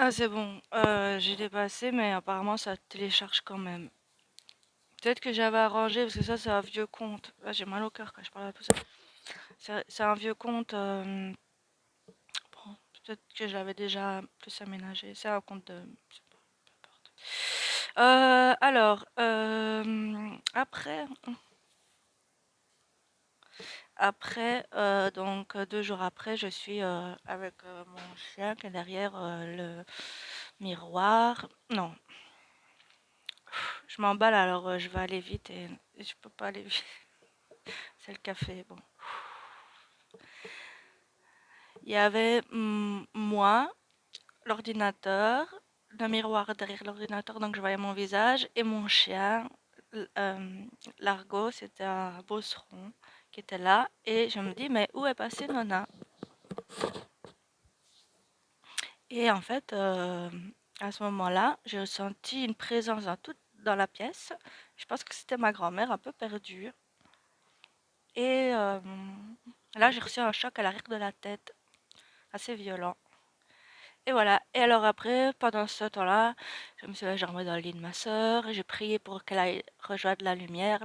Ah, c'est bon. J'ai dépassé, mais apparemment ça télécharge quand même. Peut-être que j'avais arrangé, parce que ça, c'est un vieux compte. Ah, j'ai mal au cœur quand je parle de tout ça. C'est un vieux compte. Bon, peut-être que j'avais déjà plus aménagé. C'est un compte de. C'est pas- peu importe. Après, donc 2 jours après, je suis avec mon chien qui est derrière le miroir. Non, je m'emballe alors je vais aller vite et je peux pas aller vite. C'est le café. Bon, il y avait moi, l'ordinateur, le miroir derrière l'ordinateur, donc je voyais mon visage et mon chien, Largo, c'était un bosseron qui était là et je me dis mais où est passée Nona? Et en fait, à ce moment-là, j'ai ressenti une présence dans la pièce. Je pense que c'était ma grand-mère un peu perdue. Et là, j'ai reçu un choc à l'arrière de la tête, assez violent. Et voilà. Et alors après, pendant ce temps-là, je me suis remise dans le lit de ma sœur. J'ai prié pour qu'elle aille rejoindre la lumière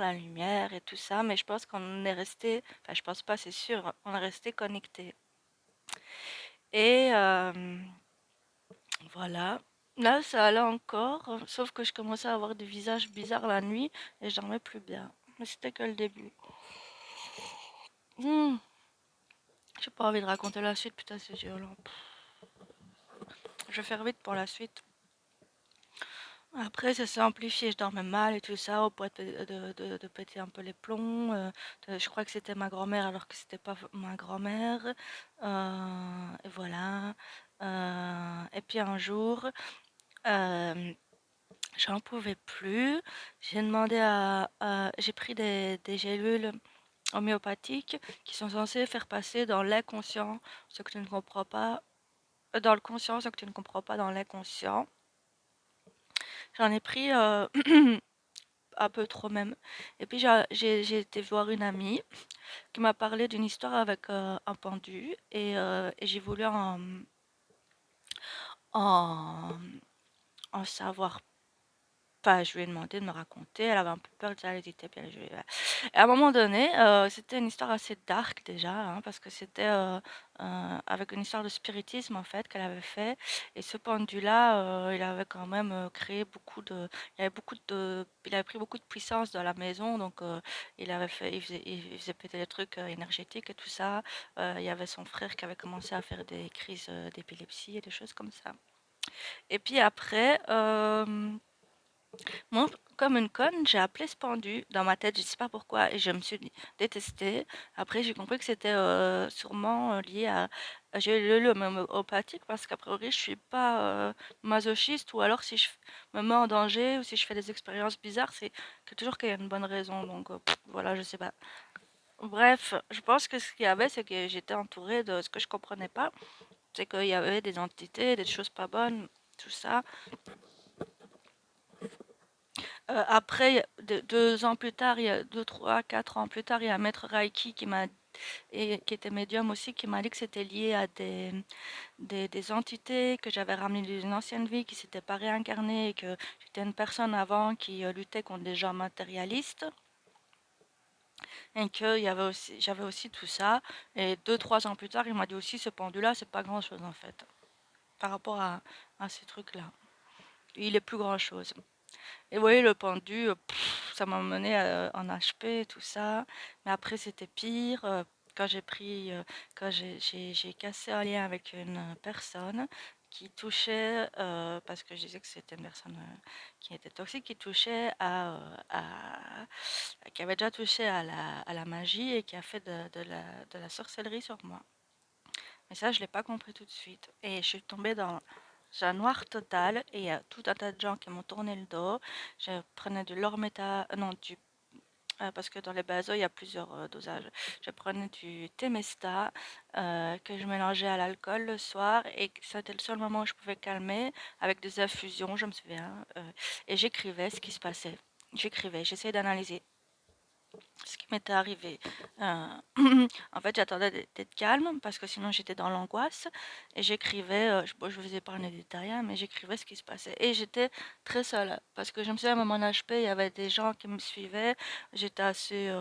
et tout ça. Mais je pense qu'on est resté, enfin, je pense pas, c'est sûr, on est resté connectés. Et voilà. Là, ça allait encore, sauf que je commençais à avoir des visages bizarres la nuit et je dormais plus bien. Mais c'était que le début. Hmm, j'ai pas envie de raconter la suite, putain, c'est violent. Je vais faire vite pour la suite. Après, ça s'est amplifié, je dormais mal et tout ça, au point de péter un peu les plombs. Je crois que c'était ma grand-mère alors que c'était pas ma grand-mère. Et voilà. Et puis un jour, euh, j'en pouvais plus. J'ai pris des gélules homéopathiques qui sont censées faire passer dans l'inconscient ce que tu ne comprends pas, dans le conscient ce que tu ne comprends pas dans l'inconscient. J'en ai pris un peu trop même. Et puis j'ai été voir une amie qui m'a parlé d'une histoire avec un pendu et j'ai voulu en, en savoir. Enfin, je lui ai demandé de me raconter. Elle avait un peu peur, elle hésitait. Puis et à un moment donné, c'était une histoire assez dark déjà, hein, parce que c'était avec une histoire de spiritisme en fait qu'elle avait fait. Et ce pendu-là, il avait quand même créé il avait pris beaucoup de puissance dans la maison. Donc, il faisait péter les trucs énergétiques et tout ça. Il y avait son frère qui avait commencé à faire des crises d'épilepsie et des choses comme ça. Et puis après, moi, comme une conne, j'ai appelé ce pendu dans ma tête, je sais pas pourquoi, et je me suis détestée. Après, j'ai compris que c'était sûrement lié à. J'ai lu le homéopathique parce qu'a priori, je suis pas masochiste, ou alors si je me mets en danger ou si je fais des expériences bizarres, c'est que toujours qu'il y a une bonne raison. Donc voilà, je sais pas. Bref, je pense que ce qu'il y avait, c'est que j'étais entourée de ce que je comprenais pas. C'est qu'il y avait des entités, des choses pas bonnes, tout ça. Après, 2 ans plus tard, il y a 2, 3, 4 ans plus tard, il y a un maître Reiki qui était médium aussi, qui m'a dit que c'était lié à des entités que j'avais ramenées d'une ancienne vie, qui s'étaient pas réincarnées et que j'étais une personne avant qui luttait contre des gens matérialistes et que j'avais aussi tout ça. Et 2, 3 ans plus tard, il m'a dit aussi ce pendu-là, c'est pas grand-chose en fait, par rapport à ces trucs-là. Il est plus grand-chose. Et oui, le pendu, ça m'a mené en HP, tout ça. Mais après, c'était pire. Quand j'ai pris, quand j'ai cassé un lien avec une personne qui touchait, parce que je disais que c'était une personne qui était toxique, qui touchait qui avait déjà touché à la magie et qui a fait de la sorcellerie sur moi. Mais ça, je l'ai pas compris tout de suite. Et je suis tombée dans un noir total et il y a tout un tas de gens qui m'ont tourné le dos. Je prenais du Lormeta, non, parce que dans les baseaux, il y a plusieurs dosages. Je prenais du Temesta que je mélangeais à l'alcool le soir et c'était le seul moment où je pouvais calmer avec des infusions, je me souviens. Et j'écrivais ce qui se passait. J'écrivais, j'essayais d'analyser. ce qui m'était arrivé. Euh, En fait, j'attendais d'être calme parce que sinon j'étais dans l'angoisse et j'écrivais, bon, je vous épargne les détails, hein, mais j'écrivais ce qui se passait. Et j'étais très seule parce que je me souviens, à mon HP, il y avait des gens qui me suivaient. J'étais assez,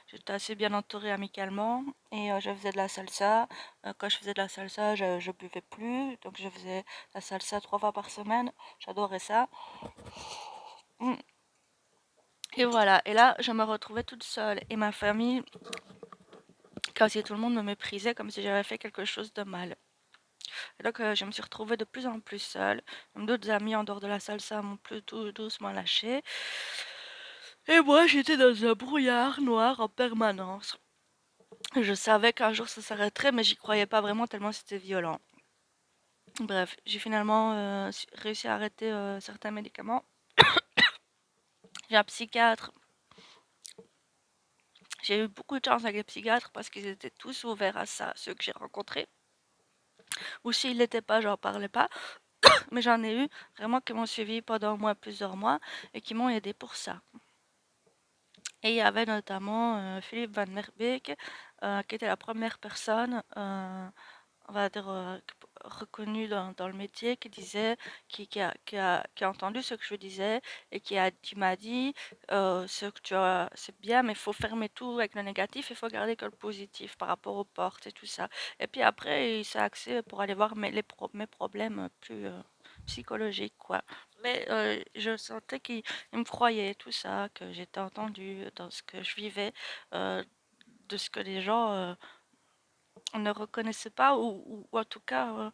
j'étais assez bien entourée amicalement et je faisais de la salsa. Quand je faisais de la salsa, je buvais plus, donc je faisais la salsa 3 fois par semaine. J'adorais ça. Mm. Et voilà, et là, je me retrouvais toute seule. Et ma famille, comme si tout le monde me méprisait, comme si j'avais fait quelque chose de mal. Et donc, je me suis retrouvée de plus en plus seule. Même d'autres amis en dehors de la salsa m'ont plus doucement lâché. Et moi, j'étais dans un brouillard noir en permanence. Je savais qu'un jour ça s'arrêterait, mais j'y croyais pas vraiment tellement c'était violent. Bref, j'ai finalement réussi à arrêter certains médicaments. J'ai un psychiatre. J'ai eu beaucoup de chance avec les psychiatres parce qu'ils étaient tous ouverts à ça, ceux que j'ai rencontrés. Ou s'ils l'étaient pas, j'en parlais pas. Mais j'en ai eu vraiment qui m'ont suivi pendant au moins plusieurs mois et qui m'ont aidé pour ça. Et il y avait notamment Philippe Van Merbeek, qui était la première personne, on va dire, reconnue dans le métier, qui disait, qui a entendu ce que je disais et qui m'a dit, ce que tu as, c'est bien, mais il faut fermer tout avec le négatif, il faut garder que le positif par rapport aux portes et tout ça. Et puis après, il s'est axé pour aller voir mes problèmes plus psychologiques, quoi. Mais je sentais qu'il me croyait, tout ça, que j'étais entendue dans ce que je vivais, euh, de ce que les gens ne reconnaissaient pas, ou en tout cas,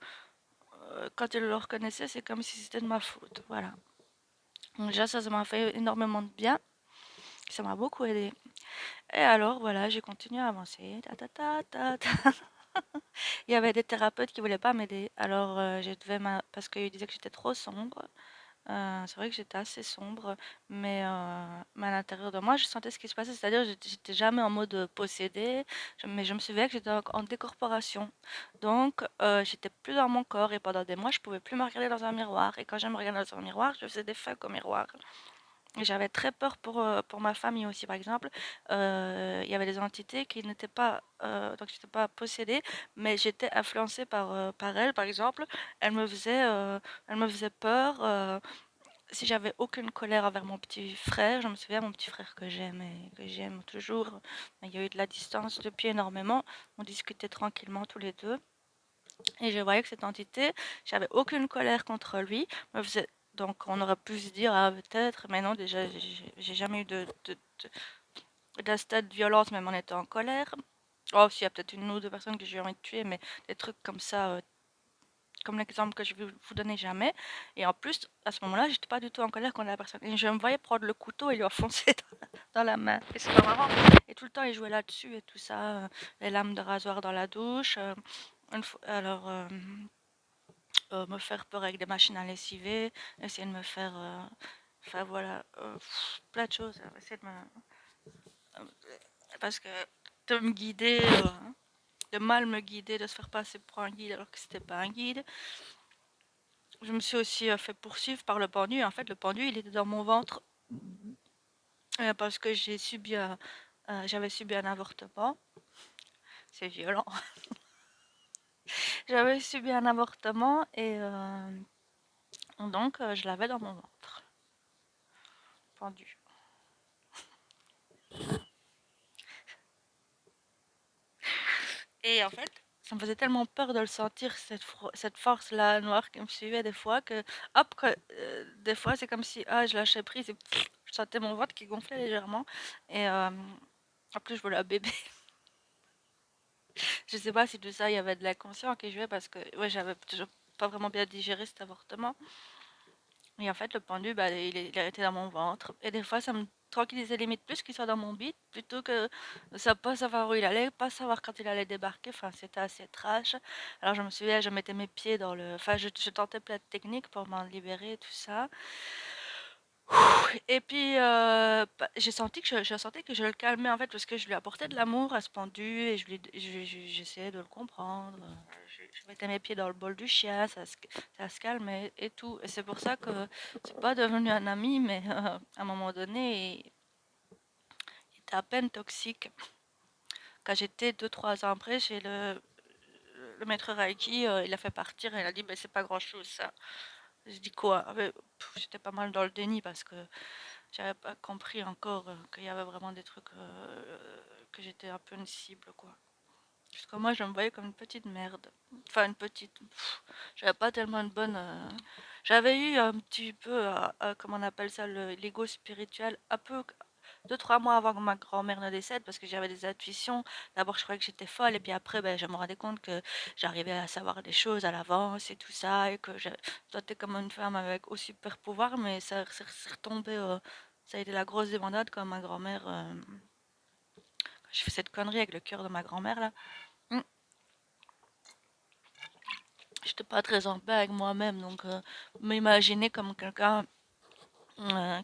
quand ils le reconnaissaient, c'est comme si c'était de ma faute. Voilà. Donc déjà, ça m'a fait énormément de bien. Ça m'a beaucoup aidé. Et alors, voilà, j'ai continué à avancer. Ta, ta, ta, ta, ta. Il y avait des thérapeutes qui voulaient pas m'aider. Alors, parce qu'ils disaient que j'étais trop sombre. C'est vrai que j'étais assez sombre, mais à l'intérieur de moi, je sentais ce qui se passait. C'est-à-dire, j'étais jamais en mode possédé, mais je me souviens que j'étais en décorporation. Donc, j'étais plus dans mon corps et pendant des mois, je pouvais plus me regarder dans un miroir. Et quand je me regardais dans un miroir, je faisais des fuck au miroir. Et j'avais très peur pour ma famille aussi, par exemple. Il y avait des entités qui n'étaient pas, donc j'étais pas possédée, mais j'étais influencée par elles, par exemple. Elles me faisaient, euh, elles me faisaient peur. Si j'avais aucune colère envers mon petit frère, je me souviens, mon petit frère que j'aime et que j'aime toujours, il y a eu de la distance depuis énormément. On discutait tranquillement tous les deux. Et je voyais que cette entité, j'avais aucune colère contre lui, me faisait. Donc on aurait pu se dire, ah peut-être, mais non, déjà, j'ai jamais eu d'instant de violence, même en étant en colère. Oh, s'il y a peut-être une ou deux personnes que j'ai envie de tuer, mais des trucs comme ça, comme l'exemple que je vais vous donner jamais. Et en plus, à ce moment-là, j'étais pas du tout en colère contre la personne. Et je me voyais prendre le couteau et lui enfoncer dans la main. Et c'est pas marrant. Et tout le temps, il jouait là-dessus et tout ça. Les lames de rasoir dans la douche. Alors, me faire peur avec des machines à lessiver. Essayer de me faire. Enfin, voilà. Plein de choses. Essayer de me. Parce que de me guider. De mal me guider, de se faire passer pour un guide alors que c'était pas un guide. Je me suis aussi fait poursuivre par le pendu. En fait, le pendu, il était dans mon ventre parce que j'avais subi un avortement. C'est violent. J'avais subi un avortement et donc je l'avais dans mon ventre, pendu. Et en fait, ça me faisait tellement peur de le sentir, cette force-là noire qui me suivait des fois, que hop, des fois c'est comme si je lâchais prise et pff, je sentais mon ventre qui gonflait légèrement. Et en plus, je voulais un bébé. Je sais pas si tout ça, il y avait de l'inconscient qui jouait parce que ouais, j'avais toujours pas vraiment bien digéré cet avortement. Et en fait, le pendu, bah, il était dans mon ventre. Et des fois, ça me tranquillisait limite plus qu'il soit dans mon bide, plutôt que de pas savoir où il allait, pas savoir quand il allait débarquer. Enfin, c'était assez trash. Alors, je me souviens, je mettais mes pieds dans le. Enfin, je tentais plein de techniques pour m'en libérer, tout ça. Et puis, j'ai senti que je sentais que je le calmais en fait parce que je lui apportais de l'amour à ce pendu et j'essayais de le comprendre. Je mettais mes pieds dans le bol du chien, ça se calmait et tout. Et c'est pour ça que c'est pas devenu un ami, mais à un moment donné, à peine toxique. Quand j'étais 2-3 ans après, j'ai le maître Reiki, il a fait partir et il a dit, ben, c'est pas grand-chose ça. Je dis quoi? Ah, ben, j'étais pas mal dans le déni parce que j'avais pas compris encore qu'il y avait vraiment des trucs que j'étais un peu une cible, quoi. Parce que moi, je me voyais comme une petite merde. Enfin, une petite. J'avais pas tellement une bonne. J'avais eu un petit peu, comment on appelle ça, l'ego spirituel, un peu 2-3 mois avant que ma grand-mère ne décède, parce que j'avais des intuitions. D'abord, je croyais que j'étais folle, et puis après, ben, je me rendais compte que j'arrivais à savoir des choses à l'avance et tout ça, et que je dotais comme une femme avec au super pouvoir, mais c'est retombé. Ça a été la grosse débandade quand ma grand-mère. Quand j'ai fait cette connerie avec le cœur de ma grand-mère, là. Hmm. J'étais pas très en paix avec moi-même, donc m'imaginer comme quelqu'un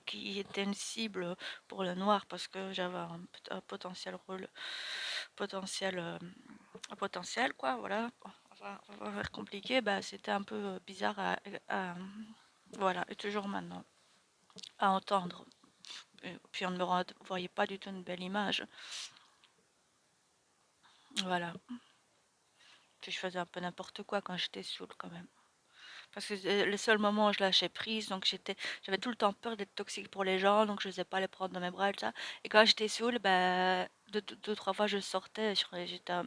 qui était une cible pour le noir parce que j'avais un potentiel rôle, potentiel, un potentiel quoi, voilà. On va faire compliqué, bah, c'était un peu bizarre voilà, et toujours maintenant, à entendre. Et puis on ne me voyait pas du tout une belle image, voilà. Puis je faisais un peu n'importe quoi quand j'étais saoule quand même. Parce que les seuls moments où je lâchais prise, donc j'avais tout le temps peur d'être toxique pour les gens, donc je n'osais pas les prendre dans mes bras et tout ça. Et quand j'étais saoule, ben, deux, trois fois je sortais, j'étais,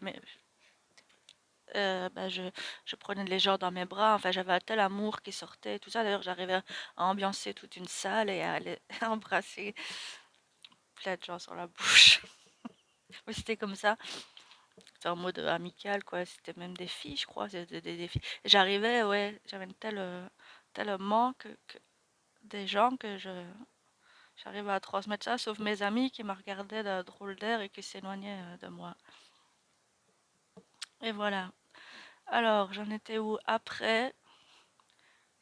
ben, je prenais les gens dans mes bras, enfin j'avais un tel amour qui sortait et tout ça. D'ailleurs, j'arrivais à ambiancer toute une salle et à aller embrasser plein de gens sur la bouche. Mais c'était comme ça, c'était en mode amical, quoi. C'était même des filles, je crois, c'était des filles. Et j'arrivais, ouais, j'avais une telle manque des gens que j'arrive à transmettre ça, sauf mes amis qui me regardaient d'un drôle d'air et qui s'éloignaient de moi. Et voilà. Alors, j'en étais où après?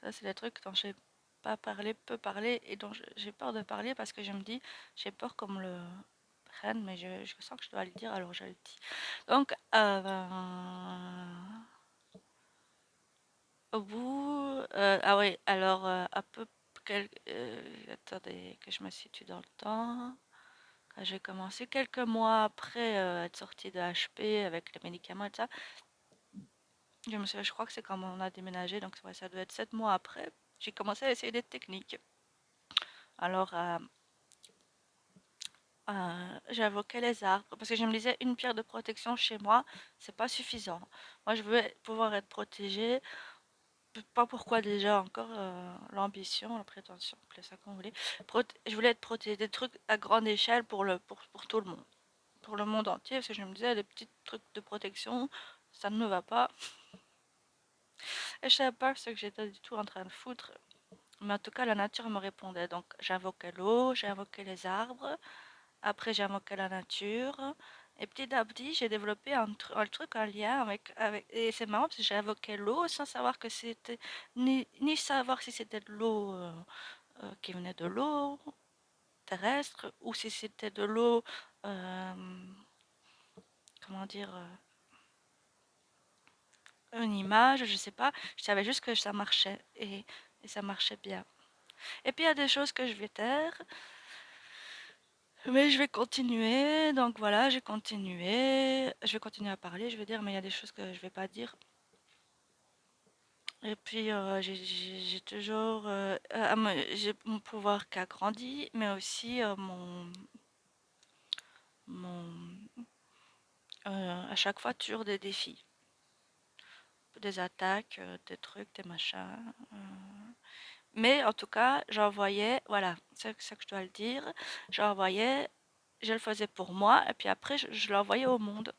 Ça, c'est des trucs dont j'ai pas parlé, peu parlé, et dont j'ai peur de parler parce que je me dis, j'ai peur qu'on me le prenne, mais je sens que je dois le dire, alors je le dis. Donc, au bout, ah oui, alors, à peu, attendez, que je me situe dans le temps. Quand j'ai commencé quelques mois après être sortie de HP avec les médicaments et tout ça, je crois que c'est quand on a déménagé, donc ouais, ça doit être 7 mois après, j'ai commencé à essayer des techniques. Alors, j'invoquais les arbres parce que je me disais une pierre de protection chez moi, c'est pas suffisant. Moi, je veux pouvoir être protégée. Pas pourquoi déjà encore l'ambition, la prétention, appelez ça comme vous voulez. Je voulais être protégée des trucs à grande échelle pour tout le monde. Pour le monde entier, parce que je me disais, les petits trucs de protection, ça ne me va pas. Et je savais pas ce que j'étais du tout en train de foutre. Mais en tout cas, la nature me répondait. Donc, j'invoquais l'eau, j'invoquais les arbres. Après, j'invoquais la nature. Et petit à petit, j'ai développé un truc, un lien avec. Et c'est marrant parce que j'invoquais l'eau sans savoir que c'était. Ni savoir si c'était de l'eau qui venait de l'eau terrestre ou si c'était de l'eau. Comment dire, une image, je sais pas. Je savais juste que ça marchait et ça marchait bien. Et puis il y a des choses que je vais taire, mais je vais continuer. Donc voilà, j'ai continué. Je vais continuer à parler, je veux dire, mais il y a des choses que je vais pas dire. Et puis j'ai toujours j'ai mon pouvoir qui a grandi, mais aussi mon à chaque fois toujours des défis, des attaques, des trucs, des machins. Mais en tout cas, j'envoyais, voilà, c'est ça que je dois le dire, j'envoyais, je le faisais pour moi, et puis après, je l'envoyais au monde.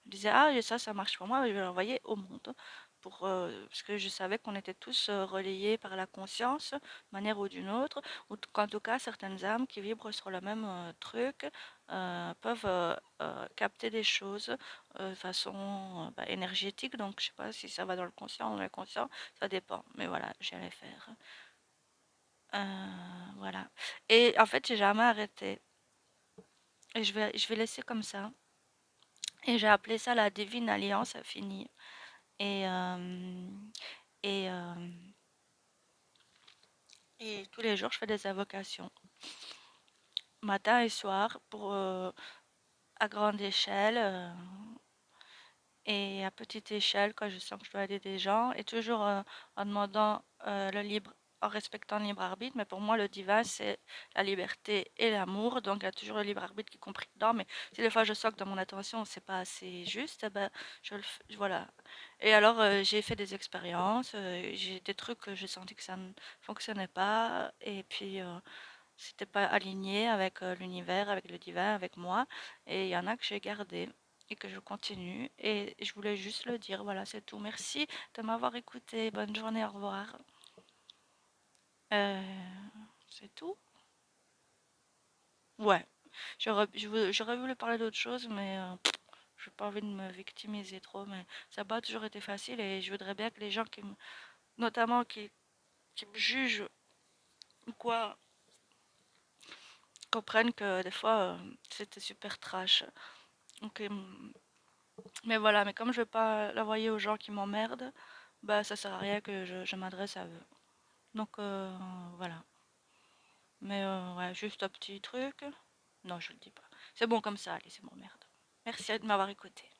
Je disais, ah, et ça marche pour moi, je vais l'envoyer au monde. Parce que je savais qu'on était tous relayés par la conscience, d'une manière ou d'une autre, ou qu'en tout cas, certaines âmes qui vibrent sur le même truc peuvent capter des choses de façon bah, énergétique. Donc, je sais pas si ça va dans le conscient ou l'inconscient, ça dépend. Mais voilà, j'allais faire. Voilà. Et en fait, j'ai jamais arrêté. Et je vais laisser comme ça. Et j'ai appelé ça la Divine Alliance Infinie. Et, euh, et, euh, et tous les jours, je fais des invocations. matin et soir, pour, à grande échelle. Et à petite échelle quand je sens que je dois aider des gens et toujours en demandant le libre, en respectant le libre arbitre. Mais pour moi, le divin, c'est la liberté et l'amour. Donc, il y a toujours le libre arbitre qui est compris dedans. Mais si des fois je sens que dans mon attention, c'est pas assez juste, eh ben, voilà. Et alors, j'ai fait des expériences, j'ai des trucs que j'ai senti que ça ne fonctionnait pas. Et puis, c'était pas aligné avec l'univers, avec le divin, avec moi. Et il y en a que j'ai gardé et que je continue. Et je voulais juste le dire. Voilà, c'est tout. Merci de m'avoir écouté. Bonne journée, au revoir. C'est tout? Ouais. J'aurais voulu parler d'autre chose, mais j'ai pas envie de me victimiser trop. Mais ça n'a pas toujours été facile et je voudrais bien que les gens notamment qui me jugent ou quoi, comprennent que des fois c'était super trash. Donc, mais voilà, mais comme je veux pas l'envoyer aux gens qui m'emmerdent, bah ça sert à rien que je m'adresse à eux. Donc voilà. Mais ouais, juste un petit truc. Non, je le dis pas. C'est bon comme ça, allez, c'est bon, merde. Merci de m'avoir écouté.